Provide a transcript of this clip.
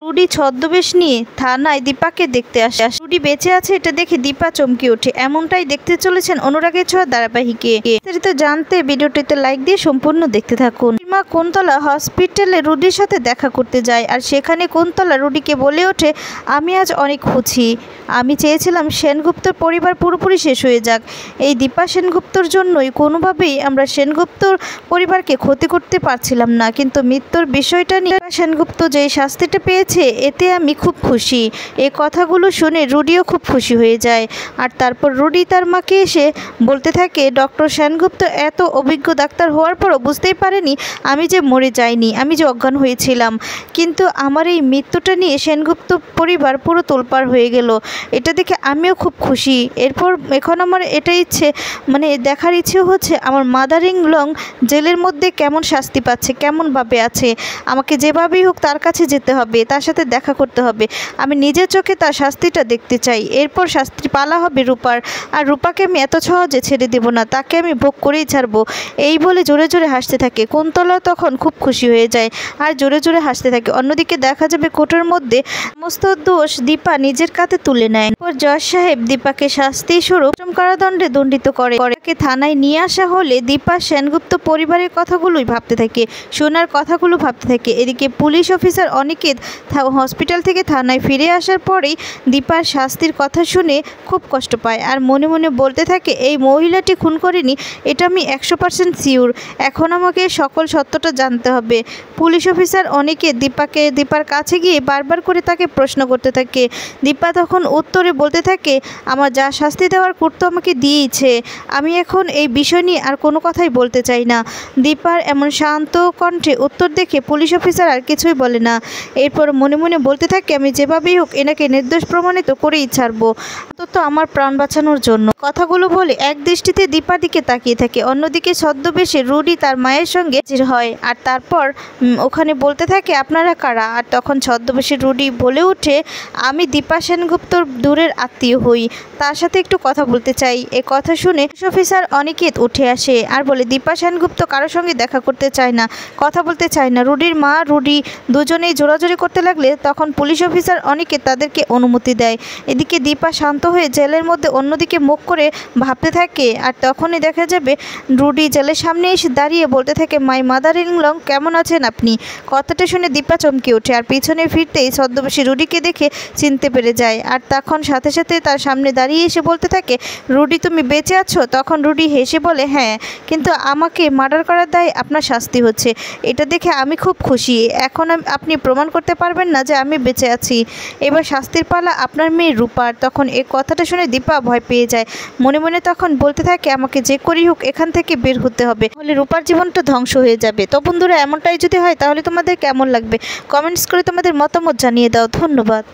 Rudi ছদ্মবেশ নিয়ে থানায় দীপাকে দেখতে আসে। রুডি বেঁচে আছে এটা দেখে দীপা চমকে ওঠে। এমনটাই দেখতে চলেছেন অনুরাগের ছোঁয়া ধারাবাহিকে। বিস্তারিত জানতে ভিডিওটিতে লাইক দিয়ে সম্পূর্ণ দেখতে থাকুন। মা কুন্তলা হসপিটালে রুডির সাথে দেখা করতে যায়, আর সেখানে কুন্তলা রুডিকে বলে ওঠে, আমি আজ অনেক খুশি। আমি চেয়েছিলাম সেনগুপ্তর পরিবার পুরোপুরি শেষ হয়ে যাক। এই দীপা সেনগুপ্তর জন্যই কোনোভাবেই আমরা সেনগুপ্তর পরিবারকে ক্ষতি করতে পারছিলাম না, কিন্তু মৃত্যুর বিষয়টা নিয়ে সেনগুপ্ত যেই শাস্তিটা পেয়েছে এতে আমি খুব খুশি। এই কথাগুলো শুনে রুডিও খুব খুশি হয়ে যায়। আর তারপর রুডি তার মাকে এসে বলতে থাকে, ডক্টর সেনগুপ্ত এত অভিজ্ঞ ডাক্তার হওয়ার পরও বুঝতেই পারেনি আমি যে মরে যাইনি, আমি যে অজ্ঞান হয়েছিলাম। কিন্তু আমার এই মৃত্যুটা নিয়ে সেনগুপ্ত পরিবার পুরো তোলপাড় হয়ে গেল। এটা দেখে আমিও খুব খুশি। এরপর এখন আমার এটা ইচ্ছে, দেখার ইচ্ছে হচ্ছে আমার মাদার ইন ল জেলের মধ্যে কেমন শাস্তি পাচ্ছে, কেমনভাবে আছে। আমাকে যেভাবেই হোক তার কাছে যেতে হবে, তার সাথে দেখা করতে হবে। আমি নিজের চোখে তার শাস্তিটা দেখতে চাই। এরপর শাস্তি পালা হবে রূপার, আর রূপাকে আমি এত সহজে ছেড়ে দেব না, তাকে আমি ভোগ করেই ছাড়বো। এই বলে জোরে জোরে হাসতে থাকে। কুন্তলা তখন খুব খুশি হয়ে যায় আর জোরে জোরে হাসতে থাকে। অন্যদিকে দেখা যাবে কোর্টের মধ্যে সমস্ত দোষ দীপা নিজের কাঁধে তুলে নেয়। এরপর জজ সাহেব দীপাকে শাস্তি স্বরূপ কারাদণ্ডে দণ্ডিত করে। থানায় নিয়ে আসা হলে দীপা সেনগুপ্ত পরিবারের কথাগুলোই ভাবতে থাকে, সোনার কথাগুলো ভাবতে থাকে। এদিকে পুলিশ অফিসার অনিকেত হসপিটাল থেকে থানায় ফিরে আসার পরেই দীপার শাস্তির কথা শুনে খুব কষ্ট পায়, আর মনে মনে বলতে থাকে, এই মহিলাটি খুন করেনি এটা আমি 100% শিওর। এখন আমাকে সকল সত্যটা জানতে হবে। পুলিশ অফিসার অনিকেত দীপার কাছে গিয়ে বারবার করে তাকে প্রশ্ন করতে থাকে। দীপা তখন উত্তরে বলতে থাকে, আমার যা শাস্তি দেওয়ার করতো আমাকে দিয়েছে, আমি এখন এই বিষয় নিয়ে আর কোনো কথাই বলতে চাই না। দীপার এমন শান্ত কণ্ঠে উত্তর দেখে পুলিশ অফিসার আর কিছুই বলে না। এরপর মনে মনে বলতে থাকে, আমি যেভাবেই হোক এনাকে নির্দোষ প্রমাণিত করেই ছাড়বো, অন্তত আমার প্রাণ বাঁচানোর জন্য। কথাগুলো বলে এক দৃষ্টিতে দীপার দিকে তাকিয়ে থাকে। অন্যদিকে ছদ্মবেশে রুডি তার মায়ের সঙ্গে হাজির হয়, আর তারপর ওখানে বলতে থাকে, আপনারা কারা? আর তখন ছদ্মবেশে রুডি বলে ওঠে, আমি দীপা সেনগুপ্তর দূরের আত্মীয় হই, তার সাথে একটু কথা বলতে চাই। এ কথা শুনে অফিসার অনিকেত উঠে আসে আর বলে, দীপা সেনগুপ্ত কারোর সঙ্গে দেখা করতে চায় না, কথা বলতে চায় না। রুডির মা রুডি দুজনেই জোরাজোরি করতে লাগলে তখন পুলিশ অফিসার অনিকেত তাদেরকে অনুমতি দেয়। এদিকে দীপা শান্ত হয়ে জেলের মধ্যে অন্যদিকে মুখ করে ভাবতে থাকে, আর তখনই দেখা যাবে রুডি জেলের সামনে এসে দাঁড়িয়ে বলতে থাকে, মাই মাদার ইন ল কেমন আছেন আপনি? কথাটা শুনে দীপা চমকে ওঠে, আর পিছনে ফিরতেই ছদ্মবেশী রুডিকে দেখে চিনতে পেরে যায়। আর তখন সাথে সাথে তার সামনে দাঁড়িয়ে এসে বলতে থাকে, রুডি তুমি বেঁচে আছো? তখন রুডি হেসে বলে, হ্যাঁ, কিন্তু আমাকে মার্ডার করার দায় আপনার শাস্তি হচ্ছে। এটা দেখে আমি খুব খুশি। এখন আপনি প্রমাণ করতে পারবেন না যে আমি বেঁচে আছি। এবার শাস্তির পালা আপনার মেয়ে রূপার। তখন এই কথাটা শুনে দীপা ভয় পেয়ে যায়। মনে মনে তখন বলতে থাকে, আমাকে যে করেই হোক এখান থেকে বের হতে হবে, তাহলে রূপার জীবনটা ধ্বংস হয়ে যাবে। তো বন্ধুরা, এমনটাই যদি হয় তাহলে তোমাদের কেমন লাগবে কমেন্টস করে তোমাদের মতামত জানিয়ে দাও। ধন্যবাদ।